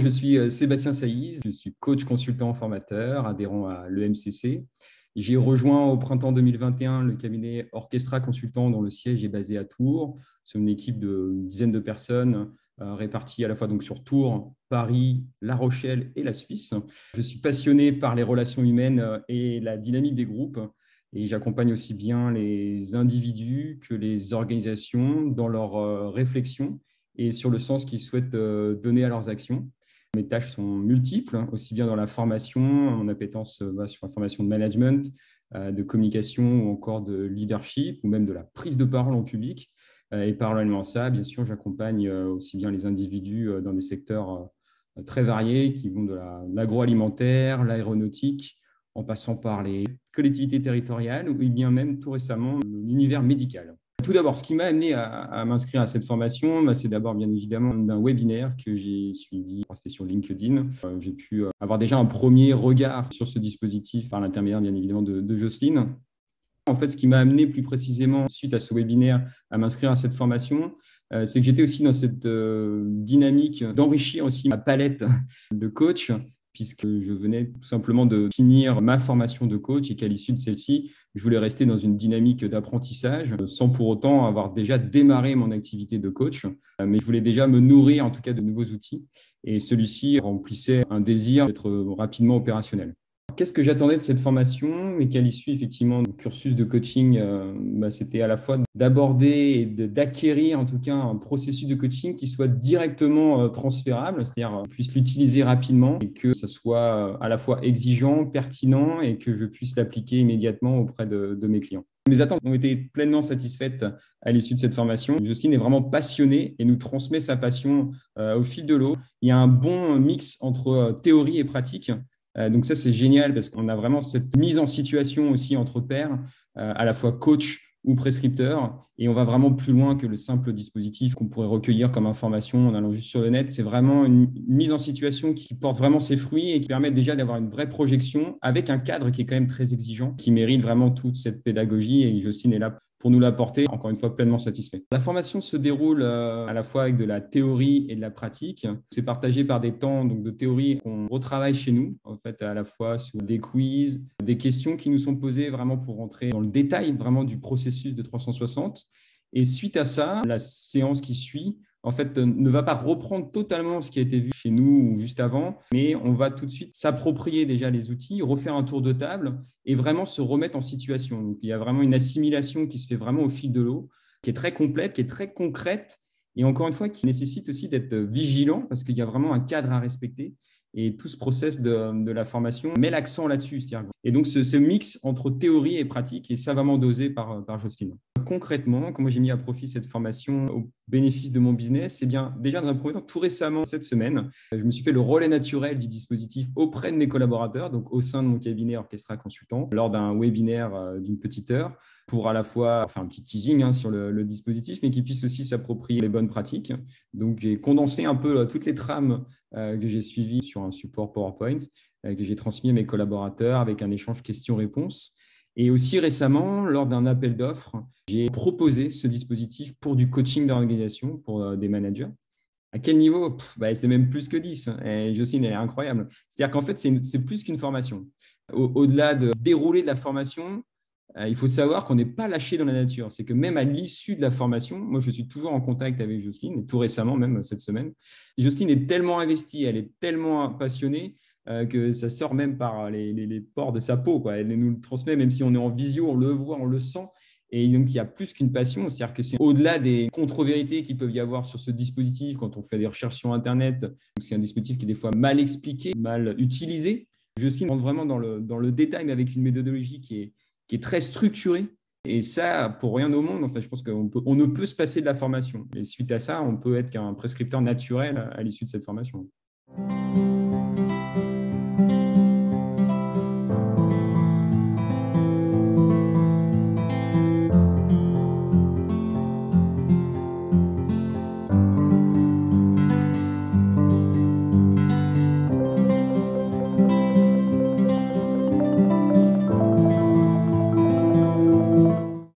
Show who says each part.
Speaker 1: je suis Sébastien Saïz, je suis coach consultant formateur, adhérent à l'EMCC. J'ai rejoint au printemps 2021 le cabinet Orchestra Consultant dont le siège est basé à Tours. C'est une équipe d'une dizaine de personnes réparties à la fois donc sur Tours, Paris, La Rochelle et la Suisse. Je suis passionné par les relations humaines et la dynamique des groupes. Et j'accompagne aussi bien les individus que les organisations dans leur réflexion et sur le sens qu'ils souhaitent donner à leurs actions. Mes tâches sont multiples, aussi bien dans la formation, mon appétence sur la formation de management, de communication ou encore de leadership, ou même de la prise de parole en public. Et parallèlement à ça, bien sûr, j'accompagne aussi bien les individus dans des secteurs très variés qui vont de l'agroalimentaire, l'aéronautique, en passant par les collectivités territoriales ou bien même tout récemment l'univers médical. Tout d'abord, ce qui m'a amené à m'inscrire à cette formation, c'est d'abord bien évidemment d'un webinaire que j'ai suivi, c'était sur LinkedIn. J'ai pu avoir déjà un premier regard sur ce dispositif par l'intermédiaire bien évidemment de Jocelyne. En fait, ce qui m'a amené plus précisément, suite à ce webinaire, à m'inscrire à cette formation, c'est que j'étais aussi dans cette dynamique d'enrichir aussi ma palette de coach, puisque je venais tout simplement de finir ma formation de coach et qu'à l'issue de celle-ci, je voulais rester dans une dynamique d'apprentissage sans pour autant avoir déjà démarré mon activité de coach. Mais je voulais déjà me nourrir en tout cas de nouveaux outils et celui-ci remplissait un désir d'être rapidement opérationnel. Qu'est-ce que j'attendais de cette formation, mais qu'à l'issue effectivement du cursus de coaching, c'était à la fois d'aborder et d'acquérir en tout cas un processus de coaching qui soit directement transférable, c'est-à-dire qu'on puisse l'utiliser rapidement et que ça soit à la fois exigeant, pertinent et que je puisse l'appliquer immédiatement auprès de mes clients. Mes attentes ont été pleinement satisfaites à l'issue de cette formation. Jocelyne est vraiment passionnée et nous transmet sa passion au fil de l'eau. Il y a un bon mix entre théorie et pratique. Donc ça, c'est génial parce qu'on a vraiment cette mise en situation aussi entre pairs, à la fois coach ou prescripteur, et on va vraiment plus loin que le simple dispositif qu'on pourrait recueillir comme information en allant juste sur le net. C'est vraiment une mise en situation qui porte vraiment ses fruits et qui permet déjà d'avoir une vraie projection avec un cadre qui est quand même très exigeant, qui mérite vraiment toute cette pédagogie, et Jocelyne est là pour nous l'apporter, encore une fois pleinement satisfait. La formation se déroule à la fois avec de la théorie et de la pratique. C'est partagé par des temps donc, de théorie qu'on retravaille chez nous, en fait, à la fois sur des quiz, des questions qui nous sont posées vraiment pour rentrer dans le détail vraiment du processus de 360. Et suite à ça, la séance qui suit, en fait, ne va pas reprendre totalement ce qui a été vu chez nous ou juste avant, mais on va tout de suite s'approprier déjà les outils, refaire un tour de table et vraiment se remettre en situation. Donc, il y a vraiment une assimilation qui se fait vraiment au fil de l'eau, qui est très complète, qui est très concrète et encore une fois, qui nécessite aussi d'être vigilant parce qu'il y a vraiment un cadre à respecter. Et tout ce process de la formation met l'accent là-dessus. Et donc, ce mix entre théorie et pratique est savamment dosé par Jocelyne. Concrètement, comment j'ai mis à profit cette formation au bénéfice de mon business, c'est bien déjà dans un premier temps, tout récemment, cette semaine, je me suis fait le relais naturel du dispositif auprès de mes collaborateurs, donc au sein de mon cabinet Orchestra Consultant, lors d'un webinaire d'une petite heure, pour à la fois faire un petit teasing sur le dispositif, mais qu'ils puissent aussi s'approprier les bonnes pratiques. Donc, j'ai condensé un peu toutes les trames que j'ai suivies sur un support PowerPoint, que j'ai transmis à mes collaborateurs avec un échange questions-réponses. Et aussi récemment, lors d'un appel d'offres, j'ai proposé ce dispositif pour du coaching d'organisation, pour des managers. À quel niveau? C'est même plus que 10. Et Jocelyne, elle est incroyable. C'est-à-dire qu'en fait, c'est plus qu'une formation. Au-delà de dérouler de la formation, il faut savoir qu'on n'est pas lâché dans la nature. C'est que même à l'issue de la formation, moi, je suis toujours en contact avec Jocelyne, et tout récemment, même cette semaine. Jocelyne est tellement investie, elle est tellement passionnée que ça sort même par les pores de sa peau, quoi. Elle nous le transmet, même si on est en visio, on le voit, on le sent. Et donc, il y a plus qu'une passion, c'est-à-dire que c'est au-delà des contre-vérités qu'il peut y avoir sur ce dispositif quand on fait des recherches sur Internet. C'est un dispositif qui est des fois mal expliqué, mal utilisé. Jocelyne rentre vraiment dans le détail, mais avec une méthodologie qui est très structurée. Et ça, pour rien au monde, en fait, je pense qu'on ne peut se passer de la formation. Et suite à ça, on peut être qu'un prescripteur naturel à l'issue de cette formation.